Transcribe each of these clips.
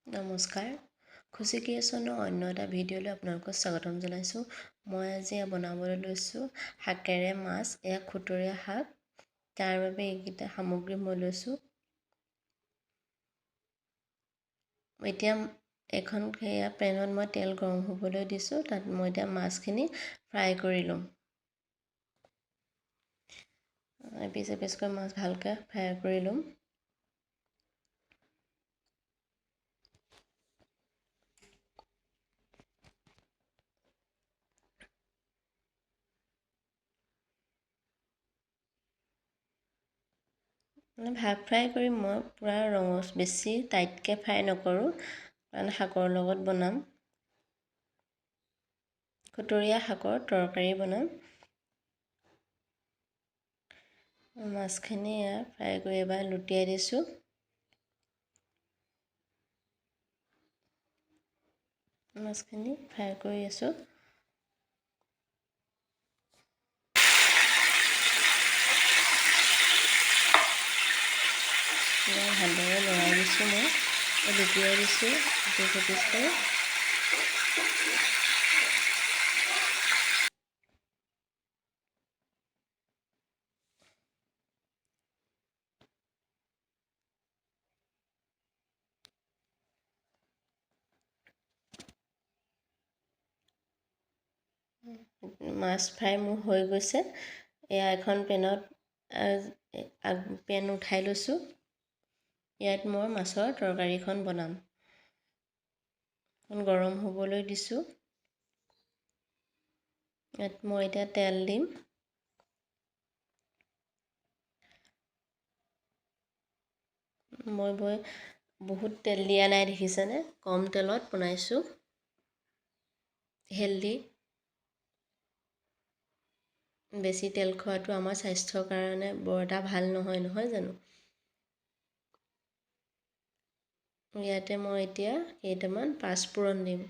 নমস্কাৰ খুচি ক্ৰিয়েশ্যনৰ অন্য এটা ভিডিঅ'লৈ আপোনালোকক স্বাগতম জনাইছোঁ। মই আজি বনাবলৈ লৈছোঁ শাকেৰে মাছ। এয়া খুতৰীয়া শাক। তাৰ বাবে এইকেইটা সামগ্ৰী মই লৈছোঁ। এতিয়া এখন পেনত মই তেল গৰম হ'বলৈ দিছোঁ। তাত মই এতিয়া মাছখিনি ফ্ৰাই কৰি ল'ম। এপিচ এপিচকৈ মাছ ভালকৈ ফ্ৰাই কৰি ল'ম। ভাপ ফ্ৰাই কৰি মই পূৰা বেছি টাইটকৈ ফ্ৰাই নকৰোঁ, কাৰণ শাকৰ লগত বনাম। খুতৰীয়া শাকৰ তৰকাৰী বনাম। মাছখিনি ফ্ৰাই কৰি এবাৰ লুটিয়াই দিছোঁ। মাছখিনি ফ্ৰাই কৰি আছোঁ। ভালদৰে লৰাই দিছোঁ। মই লুটিয়াই দিছোঁ এপিচ এপিচকৈ। মাছ ফ্ৰাই মোৰ হৈ গৈছে। এয়া এখন পেন উঠাই লৈছোঁ। ইয়াত মই মাছৰ তৰকাৰীখন বনাম। গৰম হ'বলৈ দিছোঁ। ইয়াত মই এতিয়া তেল দিম। মই বহুত তেল দিয়া নাই, দেখিছেনে? কম তেলত বনাইছোঁ। হেল্ডি। বেছি তেল খোৱাটো আমাৰ স্বাস্থ্যৰ কাৰণে বৰ এটা ভাল নহয় জানো? ইয়াতে মই এতিয়া কেইটামান পাঁচফোৰণ দিম।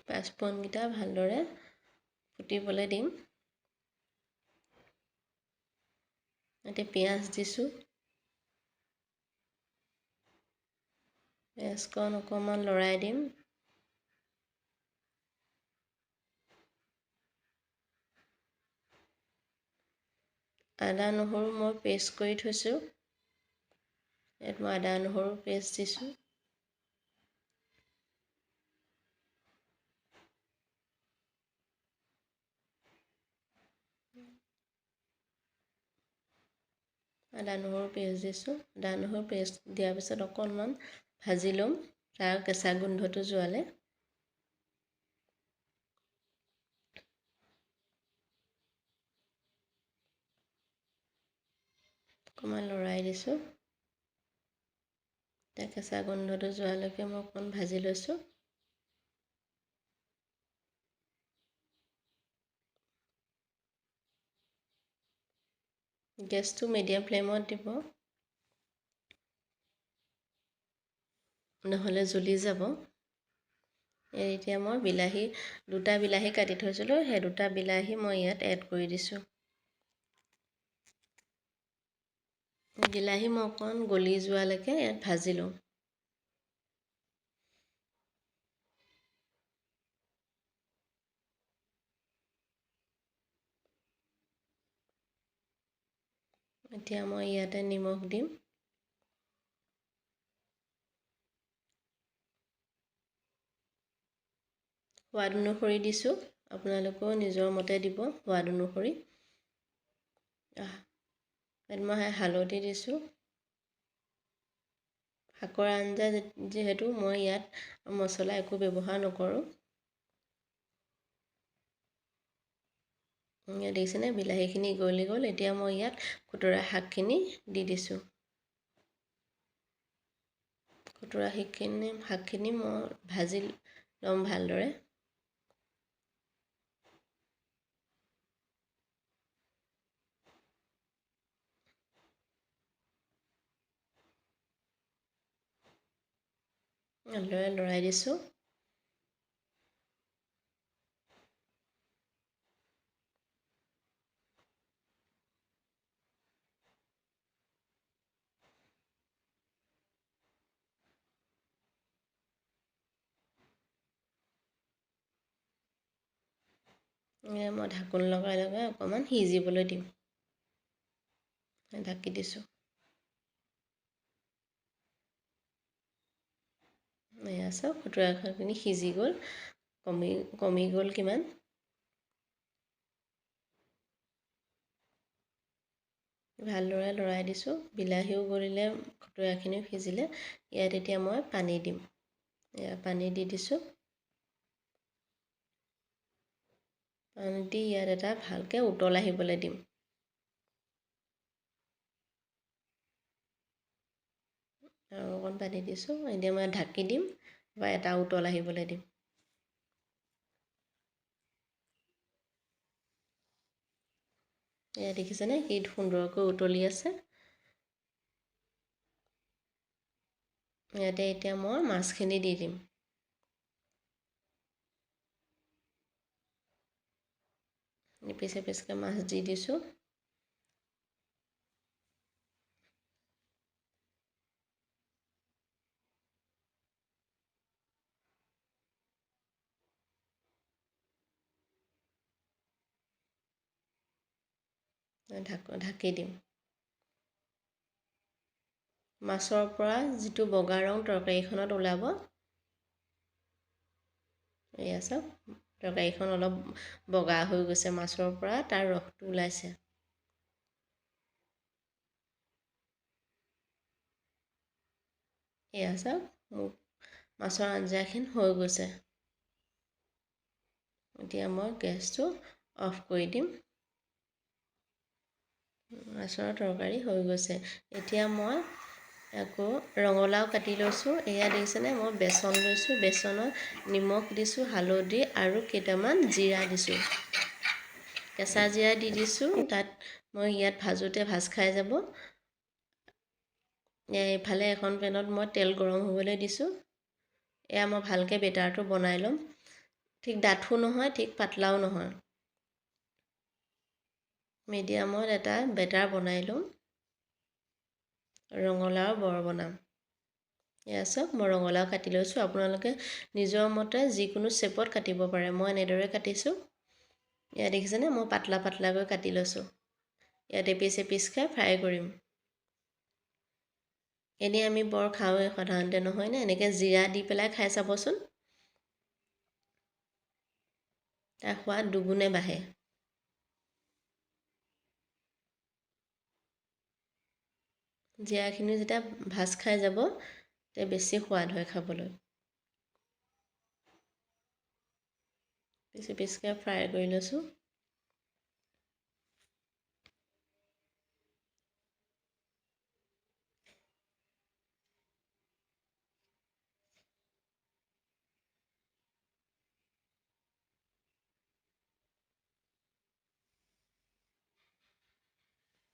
পাঁচফোৰণকেইটা ভালদৰে ফুটিবলৈ দিম। এতিয়া পিঁয়াজ দিছোঁ। পিঁয়াজকণ অকণমান লৰাই দিম। আদা নহৰু মই পেষ্ট কৰি থৈছোঁ। ইয়াত মই আদা নহৰু পেষ্ট দিছোঁ। আদা নহৰু পেষ্ট দিছোঁ। আদা নহৰু পেষ্ট দিয়াৰ পিছত অকণমান ভাজি ল'ম, তাৰ কেঁচা গোন্ধটো যোৱালে। অকণমান লৰাই দিছোঁ। এতিয়া কেঁচা গোন্ধটো যোৱালৈকে মই অকণমান ভাজি লৈছোঁ। গেছটো মিডিয়াম ফ্লেমত দিব, নহ'লে জ্বলি যাব। এতিয়া মই দুটা বিলাহী কাটি থৈছিলোঁ, সেই দুটা বিলাহী মই ইয়াত এড কৰি দিছোঁ। বিলাহী মই অকণমান গলি যোৱালৈকে ইয়াত ভাজি লওঁ। এতিয়া মই ইয়াতে নিমখ দিম। সোৱাদ অনুসৰি দিছোঁ। আপোনালোকেও নিজৰ মতে দিব সোৱাদ অনুসৰি। ইয়াত মই হালধি দিছোঁ। শাকৰ আঞ্জা যিহেতু মই ইয়াত মছলা একো ব্যৱহাৰ নকৰোঁ। দেখিছেনে, বিলাহীখিনি গলি গ'ল। এতিয়া মই ইয়াত খুতৰা শাকখিনি দি দিছোঁ। খুতৰা শাকখিনি মই ভাজি ল'ম ভালদৰে। ভালদৰে লৰাই দিছোঁ। মই ঢাকোন লগাই অকণমান সিজিবলৈ দিম। ঢাকি দিছোঁ। এয়া চাওক খুতুৰাখিনি সিজি গ'ল, কমি গ'ল কিমান। ভালদৰে লৰাই দিছোঁ। বিলাহীও গলিলে, খুতুৰাখিনিও সিজিলে। ইয়াত এতিয়া মই পানী দিম। এয়া পানী দি দিছোঁ। পানী দি ইয়াত এটা ভালকৈ উতল আহিবলৈ দিম। আৰু অকণ পানী দিছোঁ। এতিয়া মই ঢাকি দিম বা এটা উতল আহিবলৈ দিম। এয়া দেখিছেনে কি সুন্দৰকৈ উতলি আছে। ইয়াতে এতিয়া মই মাছখিনি দি দিম। এপিচ এপিচকৈ মাছ দি দিছোঁ। ঢাকি দিম। মাছৰ পৰা যিটো বগা ৰং তৰকাৰীখনত ওলাব, এয়া চাওক তৰকাৰীখন অলপ বগা হৈ গৈছে, মাছৰ পৰা তাৰ ৰসটো ওলাইছে। এয়া চাওক মোৰ মাছৰ আঞ্জাখিনি হৈ গৈছে। এতিয়া মই গেছটো অফ কৰি দিম। মাছৰ তৰকাৰী হৈ গৈছে। এতিয়া মই আকৌ ৰঙালাও কাটি লৈছোঁ। এয়া দেখিছেনে মই বেচন লৈছোঁ। বেচনত নিমখ দিছোঁ, হালধি আৰু কেইটামান জিৰা দিছোঁ। কেঁচা জিৰা দি দিছোঁ। তাত মই ইয়াত ভাজোঁতে ভাজ খাই যাব। এইফালে এখন পেনত মই তেল গৰম হ'বলৈ দিছোঁ। এয়া মই ভালকৈ বেটাৰটো বনাই ল'ম। ঠিক ডাঠো নহয়, ঠিক পাতলাও নহয়। মিডিয়ামত এটা বেটাৰ বনাই ল'ম। ৰঙালাওৰ বৰ বনাম। এয়া চাওক মই ৰঙালাও কাটি লৈছোঁ। আপোনালোকে নিজৰ মতে যিকোনো শ্বেপত কাটিব পাৰে। মই এনেদৰে কাটিছোঁ। এয়া দেখিছেনে মই পাতলা পাতলাকৈ কাটি লৈছোঁ। ইয়াত এপিচ এপিচকৈ ফ্ৰাই কৰিম। এনেই আমি বৰ খাওঁৱে সাধাৰণতে, নহয়নে? এনেকৈ জিৰা দি পেলাই খাই চাবচোন, তাৰ সোৱাদ দুগুণে বাঢ়ে। জিৰাখিনি যেতিয়া ভাজ খাই যাব, তেতিয়া বেছি সোৱাদ হয় খাবলৈ। পিচ পিচকৈ ফ্ৰাই কৰি লৈছোঁ।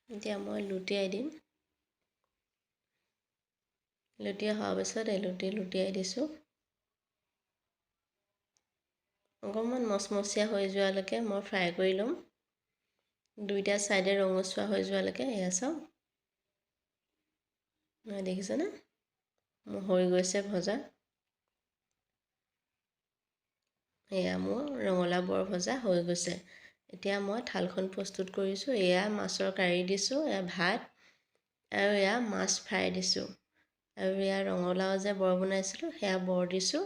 এতিয়া মই লুটিয়াই দিম। লুটিয়াই হোৱাৰ পিছত লুটিয়াই দিছোঁ। অকণমান মচমচীয়া হৈ যোৱালৈকে মই ফ্ৰাই কৰি ল'ম। দুইটা ছাইডে ৰঙচুৱা হৈ যোৱালৈকে। এয়া চাওক দেখিছেনে মোৰ হৈ গৈছে ভজা। এয়া মোৰ ৰঙালাও বৰ ভজা হৈ গৈছে। এতিয়া মই থালখন প্ৰস্তুত কৰিছোঁ। এয়া মাছৰ কাৰী দিছোঁ, এয়া ভাত আৰু এয়া মাছ ফ্ৰাই দিছোঁ। আৰু এয়া ৰঙালাও যে বৰ বনাইছিলোঁ, সেয়া বৰ দিছোঁ।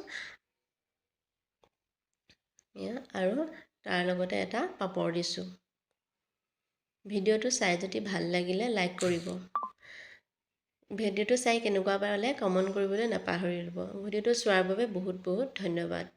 এয়া আৰু তাৰ লগতে এটা পাপৰ দিছোঁ। ভিডিঅ'টো চাই যদি ভাল লাগিলে লাইক কৰিব। ভিডিঅ'টো চাই কেনেকুৱা পালে কমেণ্ট কৰিবলৈ নাপাহৰিব। ভিডিঅ'টো চোৱাৰ বাবে বহুত বহুত ধন্যবাদ।